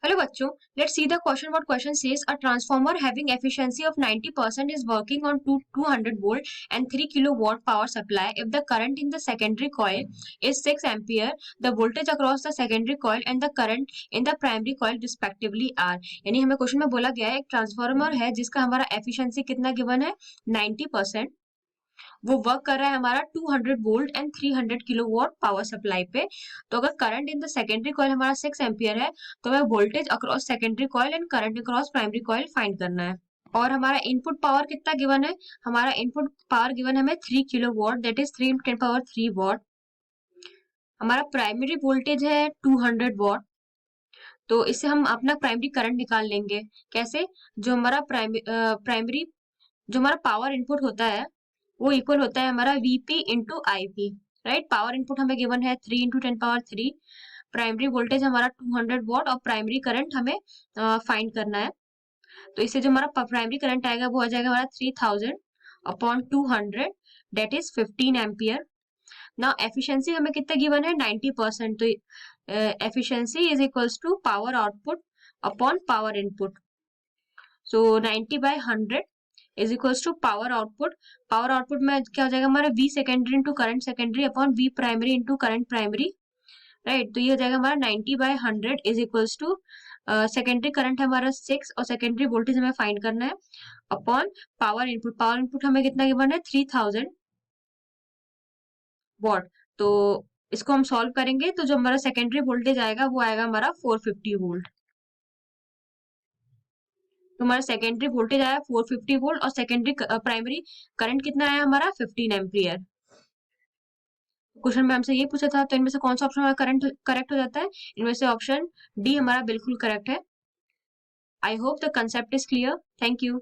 Hello बच्चों, let's see the question. What question says a transformer having efficiency of 90% is working on 200 volt and 3 kilowatt power supply. If the current in the secondary coil is 6 ampere, the voltage across the secondary coil and the current in the primary coil respectively are. यानी हमें question में बोला गया है एक transformer है जिसका हमारा एफिशिएंसी कितना गिवन है 90%। वो वर्क कर रहा है हमारा 200 volt and 300 kilowatt power supply पे। तो अगर current in the secondary coil हमारा 6 एम्पियर है तो हमें voltage across secondary coil and current across primary coil find करना है। और हमारा इनपुट पावर कितना गिवन है, हमारा इनपुट पावर गिवन है हमें 3 किलोवाट, दैट इज 3 × 10³ वाट। हमारा प्राइमरी वोल्टेज है 200 वाट। तो इससे हम अपना प्राइमरी करंट निकाल लेंगे। कैसे? जो हमारा प्राइमरी जो हमारा पावर इनपुट होता है वो इक्वल होता है हमारा VP into IP, right. Power input हमें गिवन है 3 × 10³ प्राइमरी वोल्टेज हमारा 200 वाट और प्राइमरी करंट हमें फाइंड करना है। तो इससे जो हमारा प्राइमरी करंट आएगा वो आ जाएगा हमारा 3000/200 दैट इज 15 एम्पियर। ना एफिशिएंसी हमें कितना गिवन है 90%। तो efficiency is equals to power output upon power input. So 90/100 is equals to power output. Power output में क्या हो जाएगा हमारा V secondary into current secondary upon V primary into current primary, right. तो ये हो जाएगा हमारा 90/100 is equals to secondary current है हमारा 6 और सेकेंडरी वोल्टेज हमें फाइंड करना है upon power input. Power input हमें कितना गिवन है 3000 वाट। तो इसको हम सॉल्व करेंगे तो जो हमारा सेकेंडरी वोल्टेज आएगा वो आएगा हमारा 450 वोल्ट। तो हमारा सेकेंडरी वोल्टेज आया 450 वोल्ट और सेकेंडरी प्राइमरी करंट कितना आया हमारा 15 एम्पियर। क्वेश्चन में हमसे ये पूछा था तो इनमें से कौन सा ऑप्शन हमारा करंट करेक्ट हो जाता है? इनमें से ऑप्शन डी हमारा बिल्कुल करेक्ट है। I hope the concept is clear. Thank you.